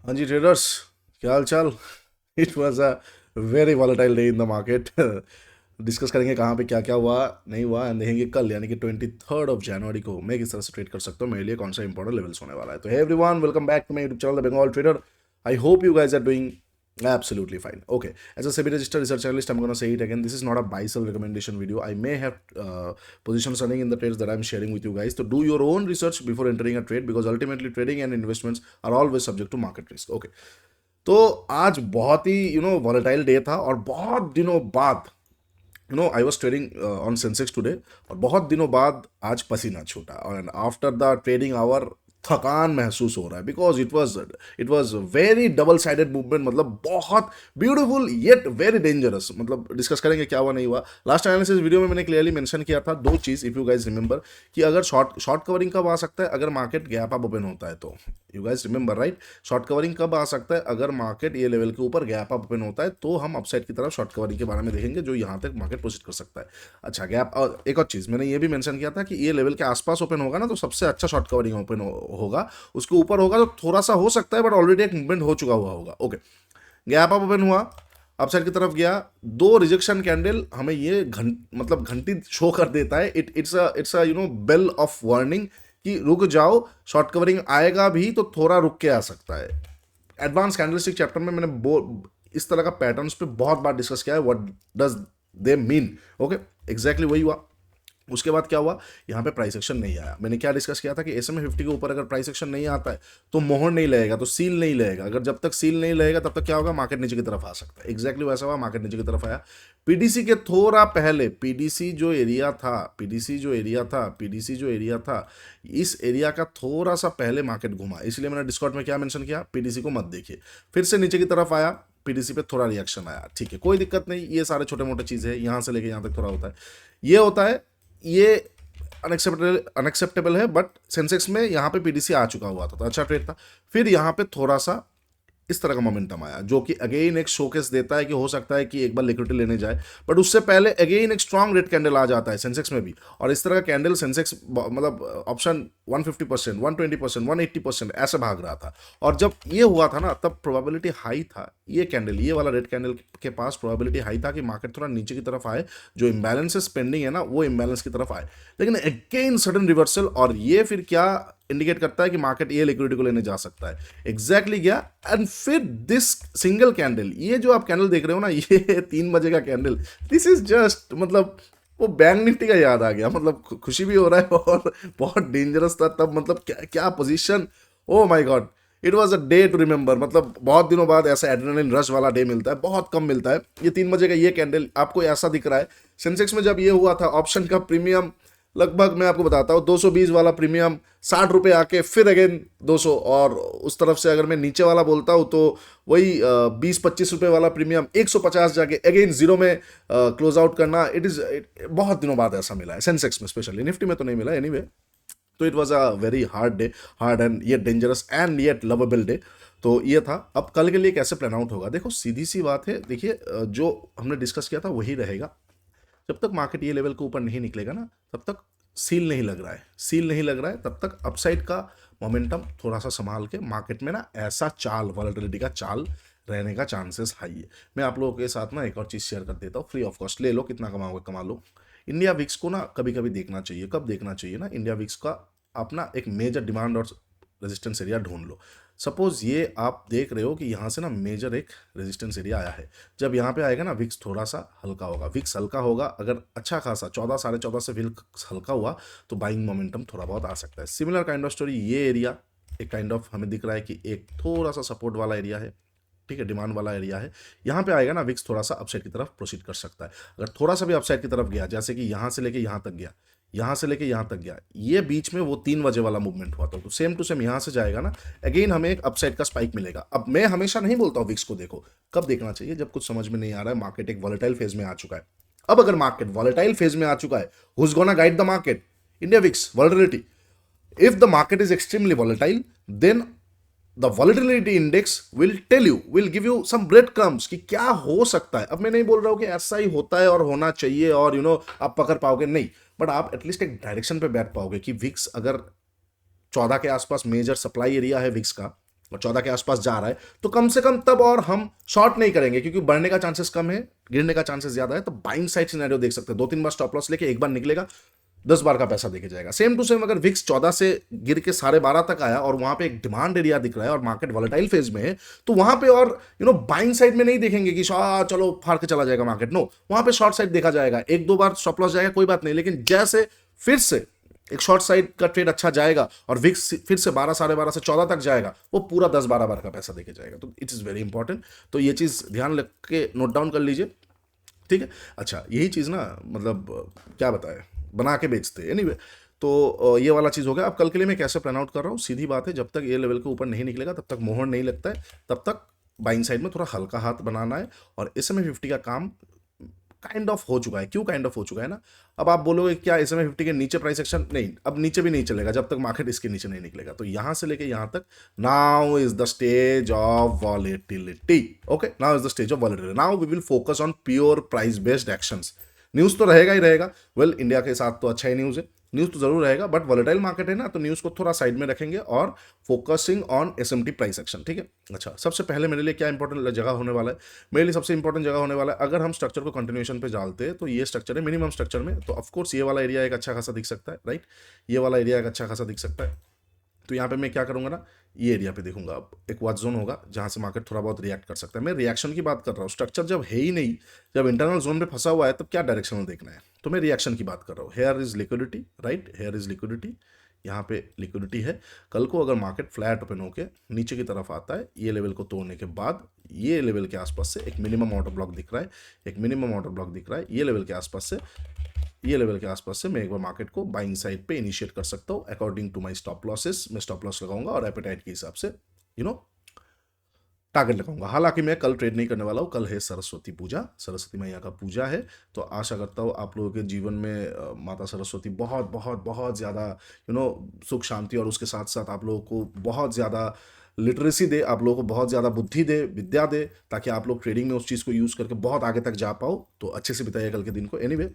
हाँ जी ट्रेडर्स, क्या हाल चाल। It was a very volatile day in the market. Discuss करेंगे कहाँ पे क्या क्या हुआ, नहीं हुआ, एंड देखेंगे कल यानी कि 23 जनवरी को मैं किस तरह से ट्रेड कर सकता हूँ, मेरे लिए कौन सा इंपॉर्टेंट लेवल्स होने वाला है। तो hey everyone, welcome back to my YouTube channel the Bengal trader. I hope you guys are doing absolutely fine. Okay, as a SEBI registered research analyst, I'm going to say it again. This is not a buy sell recommendation video. I may have positions running in the trades that I'm sharing with you guys. So do your own research before entering a trade, because ultimately trading and investments are always subject to market risk. Okay. तो आज बहुत ही volatile day था, और बहुत दिनों बाद I was trading on Sensex today, और बहुत दिनों बाद आज पसीना छूटा, और आफ्टर द ट्रेडिंग आवर थकान महसूस हो रहा है, because it was very double sided movement, मतलब बहुत ब्यूटीफुल येट वेरी डेंजरस। मतलब डिस्कस करेंगे क्या हुआ नहीं हुआ। लास्ट एनालिसिस वीडियो में मैंने क्लियरली मेंशन किया था दो चीज़, इफ यू गाइज रिमेंबर, कि अगर शॉर्ट कवरिंग कब आ सकता है, अगर मार्केट गैप अप ओपन होता है। तो you guys remember right, short covering कब आ सकता है, अगर मार्केट ये लेवल के ऊपर गैप अप ओपन होता है, तो हम अपसाइड की तरफ शॉर्ट कवरिंग के बारे में देखेंगे, जो यहाँ तक मार्केट प्रोसीड कर सकता है। अच्छा गैप, और एक और चीज़ मैंने ये भी मेंशन किया था कि ये लेवल के आसपास ओपन होगा ना, तो सबसे अच्छा शॉर्ट कवरिंग ओपन होगा। उसके ऊपर होगा तो थोड़ा सा हो सकता है, बट ऑलरेडी एक मूवमेंट हो चुका हुआ होगा। ओके, गैप अप ओपन हुआ, अपसाइड की तरफ गया, दो रिजेक्शन कैंडल हमें ये मतलब घंटी शो कर देता है। It's a bell of warning कि रुक जाओ, शॉर्ट कवरिंग आएगा भी तो थोड़ा रुक के आ सकता है। एडवांस कैंडलस्टिक चैप्टर में मैंने इस तरह का पैटर्न्स पे बहुत बार डिस्कस किया है, what does they mean. Okay, exactly वही हुआ। उसके बाद क्या हुआ, यहाँ पे प्राइस एक्शन नहीं आया। मैंने क्या डिस्कस किया था कि SMA 50 के ऊपर अगर प्राइस एक्शन नहीं आता है तो मोहर नहीं लगेगा, तो सील नहीं लगेगा। अगर जब तक सील नहीं लगेगा तब तक क्या होगा, मार्केट नीचे की तरफ आ सकता है। एग्जैक्टली वैसा हुआ, मार्केट नीचे की तरफ आया। पीडीसी के थोड़ा पहले, पीडीसी जो एरिया था, इस एरिया का थोड़ा सा पहले मार्केट घुमा। इसलिए मैंने डिस्कॉर्ड में क्या मेंशन किया, पीडीसी को मत देखिए। फिर से नीचे की तरफ आया, पीडीसी पे थोड़ा रिएक्शन आया, ठीक है, कोई दिक्कत नहीं, ये सारे छोटे मोटे चीज़ें हैं, यहाँ से लेके यहाँ तक थोड़ा होता है, ये होता है, ये अनएक्सेप्टेबल है। बट सेंसेक्स में यहाँ पे पीडीसी आ चुका हुआ था, तो अच्छा ट्रेड था। फिर यहाँ पे थोड़ा सा इस तरह का मोमेंटम आया, जो कि अगेन एक शोकेस देता है कि हो सकता है कि एक बार लिक्विडिटी लेने जाए, बट उससे पहले अगेन एक स्ट्रांग रेड कैंडल आ जाता है सेंसेक्स में भी। और इस तरह का कैंडल सेंसेक्स मतलब ऑप्शन 150%, 120%, 180% ऐसे भाग रहा था। और जब ये हुआ था ना, तब प्रोबेबिलिटी हाई था, ये कैंडल, ये वाला रेड कैंडल के पास प्रोबेबिलिटी हाई था कि मार्केट थोड़ा नीचे की तरफ आए, जो इम्बैलेंसेस पेंडिंग है ना, वो इम्बैलेंस की तरफ आए। लेकिन अगेन सडन रिवर्सल, और ये फिर क्या इंडिकेट करता है कि मार्केट ये लिक्विडिटी को लेने जा सकता है। एग्जैक्टली गया, एंड फिर दिस सिंगल कैंडल, ये जो आप कैंडल देख रहे हो ना, ये 3 बजे का कैंडल, दिस इज जस्ट मतलब वो बैंक निफ्टी का याद आ गया। मतलब खुशी भी हो रहा है, और बहुत डेंजरस था तब, मतलब क्या क्या position, oh my God, it was a day to remember. मतलब बहुत दिनों बाद ऐसा एड्रेनलिन रश वाला डे मिलता है, बहुत कम मिलता है। ये 3 बजे का ये कैंडल आपको ऐसा दिख रहा है। सेंसेक्स में जब ये हुआ था, ऑप्शन का प्रीमियम लगभग मैं आपको बताता हूँ 220 वाला प्रीमियम 60 रुपये आके फिर अगेन 200, और उस तरफ से अगर मैं नीचे वाला बोलता हूँ तो वही 20-25 रुपये वाला प्रीमियम 150 जाके अगेन जीरो में क्लोज आउट करना। बहुत दिनों बाद ऐसा मिला है सेंसेक्स में, स्पेशली निफ्टी में तो नहीं मिला एनीवे। तो it was a very hard day, hard and yet dangerous and yet lovable day. तो ये था। अब कल के लिए कैसे प्लान आउट होगा, देखो सीधी सी बात है, देखिए जो हमने डिस्कस किया था वही रहेगा। जब तक मार्केट ये लेवल के ऊपर नहीं निकलेगा ना, तब तक सील नहीं लग रहा है, सील नहीं लग रहा है, तब तक अपसाइड का मोमेंटम थोड़ा सा संभाल के मार्केट में ना ऐसा चाल, वॉलेटिलिटी का चाल रहने का चांसेस हाई है। मैं आप लोगों के साथ ना एक और चीज़ शेयर कर देता हूँ, फ्री ऑफ कॉस्ट, ले लो, कितना कमाओगे कमा लो। इंडिया विक्स को ना कभी कभी देखना चाहिए, कब देखना चाहिए ना, इंडिया विक्स का अपना एक मेजर डिमांड और रेजिस्टेंस एरिया ढूंढ लो। सपोज ये आप देख रहे हो कि यहाँ से ना मेजर एक रेजिस्टेंस एरिया आया है, जब यहाँ पे आएगा ना विक्स थोड़ा सा हल्का होगा, विक्स हल्का होगा, अगर अच्छा खासा 14, 14.5 से विक्स हल्का हुआ तो बाइंग मोमेंटम थोड़ा बहुत आ सकता है। सिमिलर काइंड ऑफ स्टोरी, ये एरिया एक काइंड ऑफ हमें दिख रहा है कि एक थोड़ा सा सपोर्ट वाला एरिया है, ठीक है, डिमांड वाला एरिया है। यहाँ पे आएगा ना विक्स थोड़ा सा अपसाइड की तरफ प्रोसीड कर सकता है। अगर थोड़ा सा भी अपसाइड की तरफ गया, जैसे कि यहाँ से लेके यहाँ तक गया, यहाँ से लेके यहाँ तक गया, ये बीच में वो 3 बजे वाला मूवमेंट हुआ था, तो सेम टू सेम यहाँ से जाएगा ना, अगेन हमें एक अपसाइड का स्पाइक मिलेगा। अब मैं हमेशा नहीं बोलता हूँ विक्स को देखो, कब देखना चाहिए, जब कुछ समझ में नहीं आ रहा है, मार्केट एक वॉलेटाइल फेज में आ चुका है। अब अगर मार्केट वॉलेटाइल फेज में आ चुका है, whose gonna guide the market, India VIX volatility. if the market is extremely volatile, then the volatility index will give you some breadcrumbs कि क्या हो सकता है। अब मैं नहीं बोल रहा हूँ कि ऐसा ही होता है और होना चाहिए और आप पकड़ पाओगे, नहीं, बट आप एटलीस्ट एक डायरेक्शन पे बैठ पाओगे कि विक्स अगर 14 के आसपास मेजर सप्लाई एरिया है विक्स का, और 14 के आसपास जा रहा है, तो कम से कम तब और हम शॉर्ट नहीं करेंगे, क्योंकि बढ़ने का चांसेस कम है, गिरने का चांसेस ज्यादा है। तो बाइंग साइड सिनेरियो देख सकते हैं, 2-3 बार स्टॉप लॉस लेके एक बार निकलेगा, 10 बार का पैसा देके जाएगा। सेम टू सेम अगर विक्स 14 से गिर के 12.5 तक आया और वहां पे एक डिमांड एरिया दिख रहा है और मार्केट वॉलेटाइल फेज में है, तो वहां पे और बाइंग साइड में नहीं देखेंगे कि चलो फाड़ के चला जाएगा मार्केट। नो, वहां पे शॉर्ट साइड देखा जाएगा, 1-2 बार स्टॉप लॉस जाएगा कोई बात नहीं, लेकिन जैसे फिर से एक शॉर्ट साइड का ट्रेड अच्छा जाएगा और विक्स फिर से 12, 12.5 से 14 तक जाएगा, वो पूरा 10-12 बार का पैसा देके जाएगा। तो इट इज वेरी इंपॉर्टेंट, तो ये चीज ध्यान रख के नोट डाउन कर लीजिए, ठीक है। अच्छा, यही चीज़ ना, मतलब क्या बताए, बना के बेचते हैं एनीवे। तो ये वाला चीज़ हो गया। अब कल के लिए मैं कैसे प्लान आउट कर रहा हूँ, सीधी बात है, जब तक ये लेवल के ऊपर नहीं निकलेगा तब तक मोहर नहीं लगता है, तब तक बाइंग साइड में थोड़ा हल्का हाथ बनाना है। और SMA 50 का काम काइंड ऑफ हो चुका है। क्यों काइंड ऑफ हो चुका है ना, अब आप बोलोगे क्या SMA 50 के नीचे प्राइस एक्शन नहीं, अब नीचे भी नहीं चलेगा जब तक मार्केट इसके नीचे नहीं निकलेगा। तो यहां से लेके यहां तक, now is the stage of volatility. Okay, now is the stage of volatility. Now we will focus on pure price based actions. News तो रहेगा ही रहेगा, वेल इंडिया के साथ तो अच्छा ही न्यूज है, न्यूज तो जरूर रहेगा, बट वॉलेटाइल मार्केट है ना, तो न्यूज को थोड़ा साइड में रखेंगे और focusing on SMT price action, ठीक है। अच्छा, सबसे पहले मेरे लिए क्या इंपॉर्टेंट जगह होने वाला है, मेरे लिए सबसे इंपॉर्टेंट जगह होने वाला है, अगर हम स्ट्रक्चर को कंटिन्यूएशन पे डालते हैं, तो ये स्ट्रक्चर है मिनिमम स्ट्रक्चर में, तो ऑफकोर्स ये वाला एरिया एक अच्छा खासा दिख सकता है, राइट, ये वाला एरिया एक अच्छा खासा दिख सकता है। तो यहाँ पे मैं क्या करूंगा ना, ये एरिया पे देखूंगा, अब एक वॉच जोन होगा जहां से मार्केट थोड़ा बहुत रिएक्ट कर सकता है। मैं रिएक्शन की बात कर रहा हूँ, स्ट्रक्चर जब है ही नहीं, जब इंटरनल जोन में फंसा हुआ है, तब क्या डायरेक्शन में देखना है, तो मैं रिएक्शन की बात कर रहा हूँ। Here is liquidity, right, here is liquidity, यहाँ पे लिक्विडिटी है। कल को अगर मार्केट फ्लैट ओपन होके नीचे की तरफ आता है, ये लेवल को तोड़ने के बाद ये लेवल के आसपास से एक मिनिमम ऑर्डर ब्लॉक दिख रहा है, एक मिनिमम ऑर्डर ब्लॉक दिख रहा है, ये लेवल के आसपास से, ये लेवल के आसपास से मैं एक बार मार्केट को बाइंग साइड पे इनिशिएट कर सकता हूँ according to my stop losses. मैं स्टॉप लॉस लगाऊंगा और एपेटाइट के हिसाब से टारगेट लगाऊंगा। हालांकि मैं कल ट्रेड नहीं करने वाला हूँ, कल है सरस्वती पूजा, सरस्वती मैया का पूजा है, तो आशा करता हूँ आप लोगों के जीवन में माता सरस्वती बहुत बहुत बहुत ज़्यादा सुख शांति, और उसके साथ साथ आप लोगों को बहुत ज़्यादा लिटरेसी दे, आप लोगों को बहुत ज़्यादा बुद्धि दे, विद्या दे, ताकि आप लोग ट्रेडिंग में उस चीज़ को यूज़ करके बहुत आगे तक जा पाओ। तो अच्छे से बिताइए कल के दिन को। एनीवे,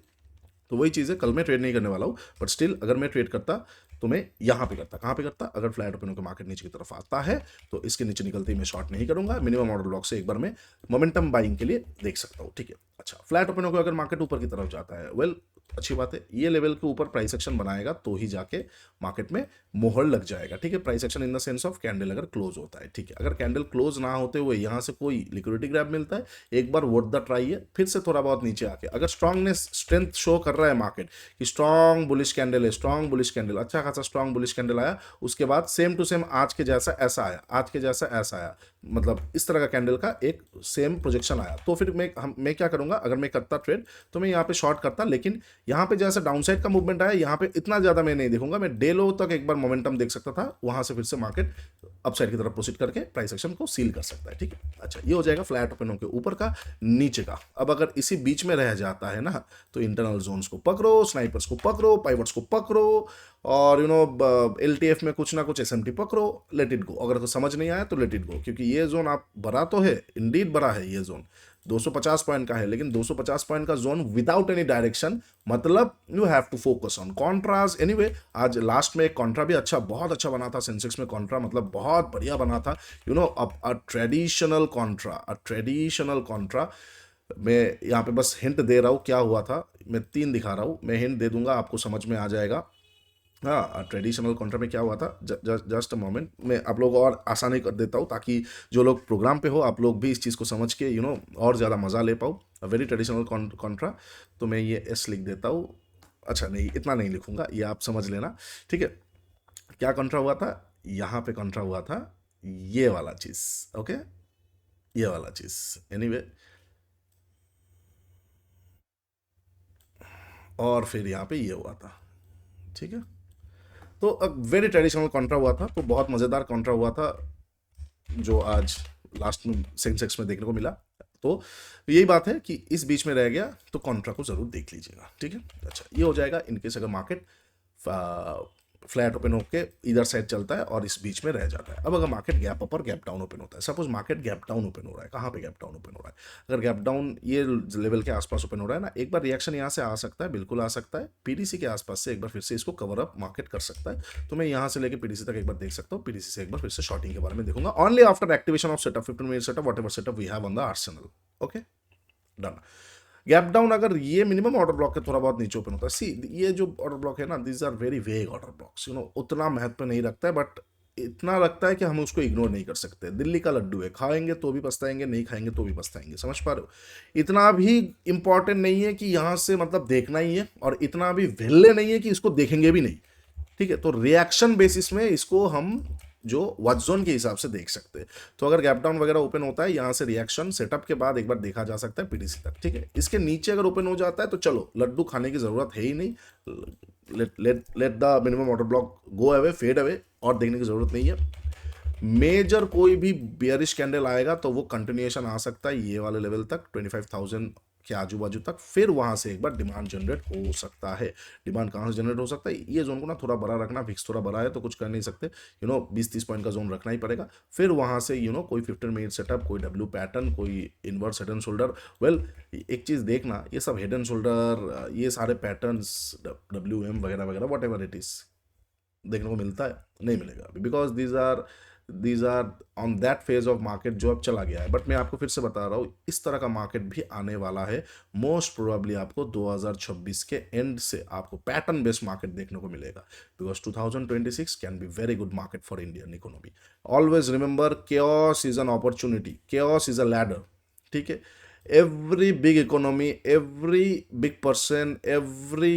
तो वही चीज़ है, कल मैं ट्रेड नहीं करने वाला हूँ, बट स्टिल अगर मैं ट्रेड करता तो मैं यहाँ पे करता। कहाँ पे करता, अगर फ्लैट ओपन होकर मार्केट नीचे की तरफ आता है तो इसके नीचे निकलते ही मैं शॉर्ट नहीं करूंगा, मिनिमम ऑर्डर ब्लॉक से एक बार मैं मोमेंटम बाइंग के लिए देख सकता हूँ, ठीक है। अच्छा, फ्लैट ओपन होकर अगर मार्केट ऊपर की तरफ जाता है, वेल अच्छी बात है, ये लेवल के ऊपर प्राइस एक्शन बनाएगा तो ही जाके मार्केट में मोहर लग जाएगा, ठीक है। Price action in the sense of candle अगर क्लोज होता है, ठीक है। अगर कैंडल क्लोज ना होते हुए यहाँ से कोई लिक्विडिटी ग्रैब मिलता है, एक बार वर्थ द ट्राई है, फिर से थोड़ा बहुत नीचे आके अगर स्ट्रांगनेस स्ट्रेंथ शो कर रहा है मार्केट कि स्ट्रांग बुलिश कैंडल है, स्ट्रांग बुलिश कैंडल, अच्छा खासा स्ट्रांग बुलिश कैंडल आया, उसके बाद सेम टू सेम आज के जैसा ऐसा आया, आज के जैसा ऐसा आया, मतलब इस तरह का कैंडल का एक सेम प्रोजेक्शन आया, तो फिर मैं क्या करूंगा, अगर मैं करता ट्रेड तो मैं यहाँ पे शॉर्ट करता, लेकिन यहाँ पे जैसा डाउनसाइड का मूवमेंट आया, यहाँ पे इतना ज्यादा मैं नहीं देखूंगा, मैं डे लो तक एक बार मोमेंटम देख सकता था, वहां से फिर से मार्केट अपसाइड की तरफ प्रोसीड करके प्राइस एक्शन को सील कर सकता है, ठीक है। अच्छा, ये हो जाएगा फ्लैट ओपन होकर ऊपर का, नीचे का। अब अगर इसी बीच में रह जाता है ना, तो इंटरनल जोन्स को पकड़ो, स्नाइपर्स को पकड़ो, पाइवट्स को पकड़ो, और LTF में कुछ ना कुछ SMT पकड़ो, लेट इट गो। अगर तो समझ नहीं आया तो लेट इट गो, क्योंकि ये जोन आप बड़ा तो है, इंडीड बड़ा है ये जोन, 250 पॉइंट का है, लेकिन 250 पॉइंट का जोन विदाउट एनी डायरेक्शन, मतलब you have to focus on contras. Anyway, आज लास्ट में एक कॉन्ट्रा भी बहुत अच्छा बना था सेंसेक्स में, कॉन्ट्रा मतलब बहुत बढ़िया बना था, a traditional Contra, a traditional Contra. मैं यहाँ पे बस हिंट दे रहा हूँ क्या हुआ था, मैं 3 दिखा रहा हूँ, मैं हिंट दे दूंगा, आपको समझ में आ जाएगा। हाँ, ट्रेडिशनल कॉन्ट्रा में क्या हुआ था, जस्ट अ मोमेंट, मैं आप लोग और आसानी कर देता हूँ, ताकि जो लोग प्रोग्राम पे हो आप लोग भी इस चीज़ को समझ के और ज़्यादा मज़ा ले पाओ। वेरी ट्रेडिशनल कॉन्ट्रा, तो मैं ये S लिख देता हूँ। अच्छा नहीं, इतना नहीं लिखूंगा, ये आप समझ लेना, ठीक है। क्या कॉन्ट्रा हुआ था, यहाँ पे कॉन्ट्रा हुआ था, ये वाला चीज़, ओके, ये वाला चीज़। एनीवे, और फिर यहाँ पे ये हुआ था, ठीक है। तो वेरी ट्रेडिशनल कॉन्ट्रा हुआ था, तो बहुत मज़ेदार कॉन्ट्रा हुआ था जो आज लास्ट में सेंसेक्स में देखने को मिला। तो यही बात है कि इस बीच में रह गया तो कॉन्ट्रा को जरूर देख लीजिएगा, ठीक है। अच्छा, ये हो जाएगा इनकेस अगर मार्केट फ्लैट ओपन होके इधर साइड चलता है और इस बीच में रह जाता है। अब अगर मार्केट गैप अप और गैप डाउन ओपन होता है, suppose market gap down open हो रहा है, कहाँ पे गैप डाउन ओपन हो रहा है, अगर गैप डाउन ये लेवल के आसपास ओपन हो रहा है ना, एक बार रिएक्शन यहाँ से आ सकता है, बिल्कुल आ सकता है, पीडीसी के आसपास से एक बार फिर से इसको कवर अप मार्केट कर सकता है। तो मैं यहाँ से लेके पीडीसी तक एक बार देख सकता हूँ, पीडीसी से एक बार फिर से शॉर्टिंग के बारे में देखूंगा only after activation of setup 15 minute setup whatever setup we have on the arsenal. Okay done. Gap down अगर ये मिनिमम ऑर्डर ब्लॉक के थोड़ा बहुत नीचे ओपन होता है, सी ये जो ऑर्डर ब्लॉक है ना, this are very vague order blocks, उतना महत्व नहीं रखता है, बट इतना लगता है कि हम उसको इग्नोर नहीं कर सकते। दिल्ली का लड्डू है, खाएंगे तो भी पछताएंगे, नहीं खाएंगे तो भी पछताएंगे, समझ पा रहे हो? इतना भी इंपॉर्टेंट नहीं है कि यहाँ से मतलब देखना ही है, और इतना भी विल्ले नहीं है कि इसको देखेंगे भी नहीं। ठीक है, तो रिएक्शन बेसिस में इसको हम जो वॉच जोन के हिसाब से देख सकते हैं। तो अगर गैप डाउन वगैरह ओपन होता है यहाँ से रिएक्शन सेटअप के बाद एक बार देखा जा सकता है पीडीसी तक। ठीक है, इसके नीचे अगर ओपन हो जाता है तो चलो लड्डू खाने की जरूरत है ही नहीं, let the minimum order block go away, fade away, और देखने की जरूरत नहीं है। मेजर कोई भी बेयरिश कैंडल आएगा तो वो कंटिन्यूएशन आ सकता है ये वाले लेवल तक 25,000 के आजू बाजू तक, फिर वहां से एक बार डिमांड जनरेट हो सकता है। डिमांड कहाँ से जनरेट हो सकता है, ये जोन को ना थोड़ा बड़ा रखना, फिक्स थोड़ा बड़ा है तो कुछ कर नहीं सकते, 20-30 पॉइंट का जोन रखना ही पड़ेगा। फिर वहां से कोई 15 मिनट सेटअप, कोई डब्ल्यू पैटर्न, कोई inverse head and shoulder. Well एक चीज देखना, ये सब हेड एंड शोल्डर, ये सारे पैटर्न्स, WM वगैरह वगैरह वॉट एवर इट इज, देखने को मिलता है? नहीं मिलेगा, because these are on that phase of market जो अब चला गया है। बट मैं आपको फिर से बता रहा हूँ, इस तरह का मार्केट भी आने वाला है। मोस्ट प्रोबेबली आपको 2026 के एंड से आपको पैटर्न बेस्ड मार्केट देखने को मिलेगा, because 2026 can be very good market for Indian economy. Always remember, chaos is an opportunity, chaos is a ladder. ठीक है, every big economy, every big person, every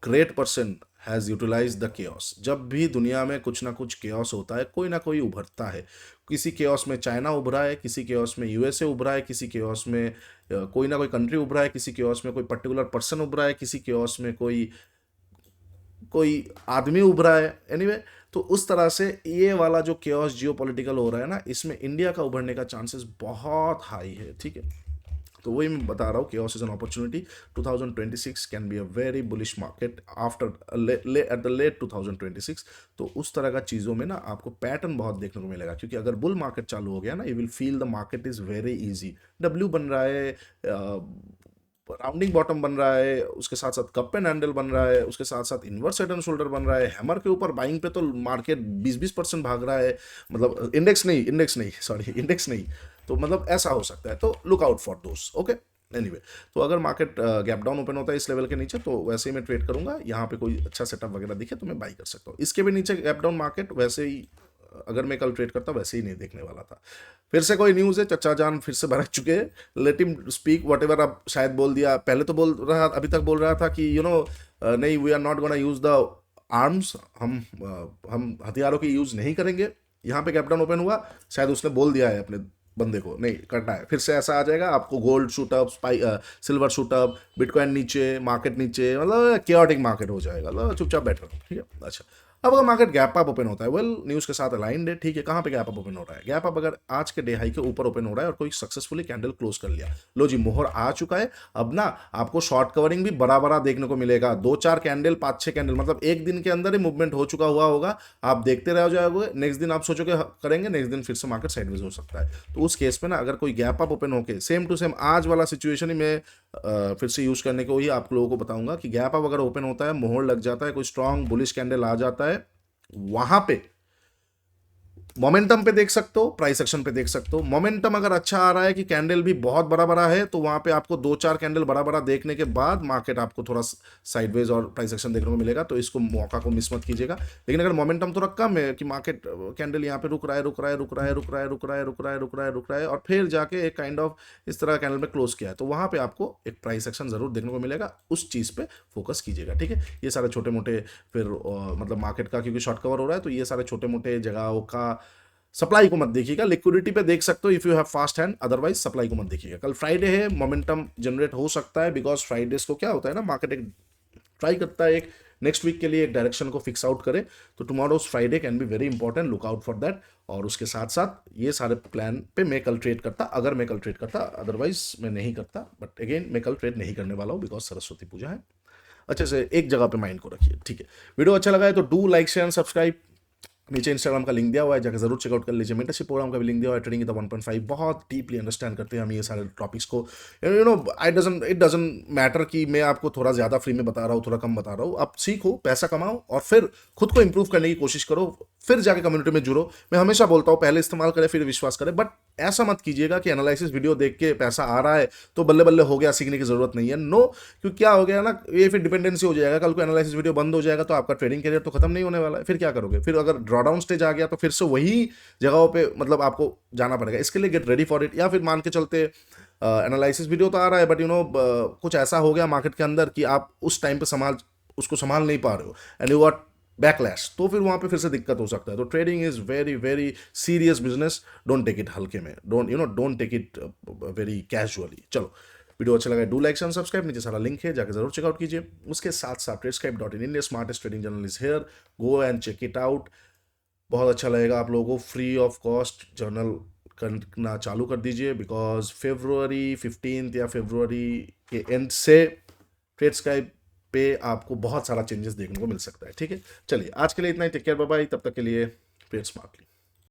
great person has utilize the chaos। जब भी दुनिया में कुछ ना कुछ chaos होता है, कोई ना कोई उभरता है। किसी chaos में चाइना उभरा है, किसी chaos में USA उभरा है, किसी chaos में कोई ना कोई कंट्री उभरा है, किसी chaos में कोई पर्टिकुलर पर्सन उभरा है, किसी chaos में कोई कोई आदमी उभरा है। एनीवे तो उस तरह से ये वाला जो chaos जियोपॉलिटिकल हो रहा है ना, इसमें इंडिया का उभरने का चांसेस बहुत हाई है। ठीक है, तो वही मैं बता रहा हूँ, chaos is an opportunity। 2026 can be a very bullish market after at the late 2026। तो उस तरह का चीज़ों में ना आपको पैटर्न बहुत देखने को मिलेगा, क्योंकि अगर बुल मार्केट चालू हो गया ना, you will feel the market is very easy. W बन रहा है, राउंडिंग बॉटम बन रहा है, उसके साथ साथ कप एंड हैंडल बन रहा है, उसके साथ साथ इनवर्स हेड एंड शोल्डर बन रहा है, हैमर के ऊपर बाइंग पे तो मार्केट 20-20% भाग रहा है, मतलब इंडेक्स नहीं, तो मतलब ऐसा हो सकता है। तो look out for those. Okay, anyway तो अगर मार्केट गैप डाउन ओपन होता है इस लेवल के नीचे, तो वैसे ही मैं ट्रेड करूंगा। यहाँ पे कोई अच्छा सेटअप वगैरह दिखे तो मैं बाई कर सकता हूँ। इसके भी नीचे गैप डाउन मार्केट वैसे ही, अगर मैं कल ट्रेड करता वैसे ही नहीं देखने वाला था। फिर से कोई न्यूज़ है, चचा जान फिर से भड़क चुके हैं, let him speak what ever. अब शायद बोल दिया, पहले तो बोल रहा, अभी तक बोल रहा था कि नहीं, we are not gonna use the arms, हम हथियारों की यूज नहीं करेंगे। यहाँ पे गैप डाउन ओपन हुआ, शायद उसने बोल दिया है अपने बंदे को नहीं करना है। फिर से ऐसा आ जाएगा आपको, gold shoot up, silver shoot up, bitcoin नीचे, मार्केट नीचे, मतलब केओटिक मार्केट हो जाएगा। मतलब चुपचाप बैठ रहो। ठीक है, अच्छा अब अगर मार्केट गैप अप ओपन होता है, वेल न्यूज़ के साथ अलाइंड है। ठीक है, कहाँ पे गैप अप ओपन हो रहा है? गैप अप अगर आज के डे हाई के ऊपर ओपन हो रहा है और कोई सक्सेसफुली कैंडल क्लोज कर लिया, लो जी मोहर आ चुका है। अब ना आपको शॉर्ट कवरिंग भी बड़ा बड़ा देखने को मिलेगा, 2-4 कैंडल, 5-6 कैंडल, मतलब एक दिन के अंदर ही मूवमेंट हो चुका हुआ होगा। आप देखते रह जाओगे, नेक्स्ट दिन आप सोचोगे करेंगे, नेक्स्ट दिन फिर से मार्केट साइडवेज हो सकता है। तो उस केस में ना अगर कोई गैप अप ओपन होके सेम टू सेम आज वाला सिचुएशन ही मैं फिर से यूज करने को ही आप लोगों को बताऊंगा कि गैप अप अगर ओपन होता है, मोहर लग जाता है, कोई स्ट्रांग बुलिश कैंडल आ जाता है, वहां पे मोमेंटम पे देख सकते हो, प्राइस एक्शन पे देख सकते हो। मोमेंटम अगर अच्छा आ रहा है कि कैंडल भी बहुत बड़ा बड़ा है, तो वहां पे आपको 2-4 कैंडल बड़ा बड़ा देखने के बाद मार्केट आपको थोड़ा साइडवेज और प्राइस एक्शन देखने को मिलेगा। तो इसको मौका को मिस मत कीजिएगा। लेकिन अगर मोमेंटम थोड़ा कम है कि मार्केट कैंडल यहाँ पे रुक रहा है और फिर जाके एक काइंड ऑफ इस तरह कैंडल में क्लोज किया है, तो वहां पे आपको एक प्राइस एक्शन जरूर देखने को मिलेगा। उस चीज पे फोकस कीजिएगा। ठीक है, ये सारे छोटे मोटे फिर मतलब मार्केट का क्योंकि शॉर्ट कवर हो रहा है, तो ये सारे छोटे मोटे जगहों का सप्लाई को मत देखिएगा। लिक्विडिटी पे देख सकते हो if you have fast hand, otherwise supply को मत देखिएगा। कल फ्राइडे है, मोमेंटम जनरेट हो सकता है, बिकॉज फ्राइडेज को क्या होता है ना, मार्केट एक ट्राई करता है एक नेक्स्ट वीक के लिए एक डायरेक्शन को फिक्स आउट करे। तो tomorrow's Friday can be very important, look out for that. और उसके साथ साथ ये सारे प्लान पे मैं कल ट्रेड करता, अगर मैं कल ट्रेड करता, अदरवाइज मैं नहीं करता। बट अगेन मैं कल ट्रेड नहीं करने वाला हूँ बिकॉज सरस्वती पूजा है। अच्छे से एक जगह पे माइंड को रखिए, ठीक है। वीडियो अच्छा लगा है तो do like share and subscribe. नीचे इंस्टाग्राम का लिंक दिया हुआ है, जाकर जरूर चेकआउट कर लीजिए। मेंटरशिप प्रोग्राम का भी लिंक दिया हुआ है, ट्रेडिंग द 1.5, बहुत डीपली अंडरस्टैंड करते हैं हम ये सारे टॉपिक्स को। इट डजंट मैटर कि मैं आपको थोड़ा ज़्यादा फ्री में बता रहा हूँ, थोड़ा कम बता रहा हूँ। आप सीखो, पैसा कमाओ और फिर खुद को इंप्रूव करने की कोशिश करो, फिर जाके कम्युनिटी में जुड़ो। मैं हमेशा बोलता हूँ पहले इस्तेमाल करें फिर विश्वास करें, बट ऐसा मत कीजिएगा कि एनालिसिस वीडियो देख के पैसा आ रहा है तो बल्ले बल्ले हो गया, सीखने की जरूरत नहीं है। नो, क्योंकि क्या हो गया ना, ये फिर डिपेंडेंसी हो जाएगा। कल को एनालिसिस वीडियो बंद हो जाएगा तो आपका ट्रेडिंग करियर तो खत्म नहीं होने वाला है। फिर क्या करोगे? फिर अगर ड्रॉडाउन स्टेज आ गया तो फिर से वही जगहों पे मतलब आपको जाना पड़ेगा। इसके लिए गेट रेडी फॉर इट। या फिर मान के चलते एनालिसिस वीडियो तो आ रहा है बट कुछ ऐसा हो गया मार्केट के अंदर कि आप उस टाइम पे उसको संभाल नहीं पा रहे हो एंड यू गॉट बैकलैश, तो फिर वहां पे फिर से दिक्कत हो सकता है। तो trading is very very serious business. Don't take it हल्के में, don't take it very casually. चलो, वीडियो अच्छा लगा डू लाइक एंड सब्सक्राइब, नीचे सारा लिंक है, जाकर जरूर चेकआउट कीजिए। उसके साथ साथ ट्रेडस्क्राइब.in, India smartest trading journal is here, go and check it out. बहुत अच्छा लगेगा आप लोगों को। फ्री ऑफ कॉस्ट जर्नल करना चालू कर दीजिए, बिकॉज February 15 या फरवरी के एंड से ट्रेडस्क्राइब पे आपको बहुत सारा चेंजेस देखने को मिल सकता है, ठीक है। चलिए आज के लिए इतना ही, टेक केयर, बाय बाय। तब तक के लिए ट्रेड स्मार्टली।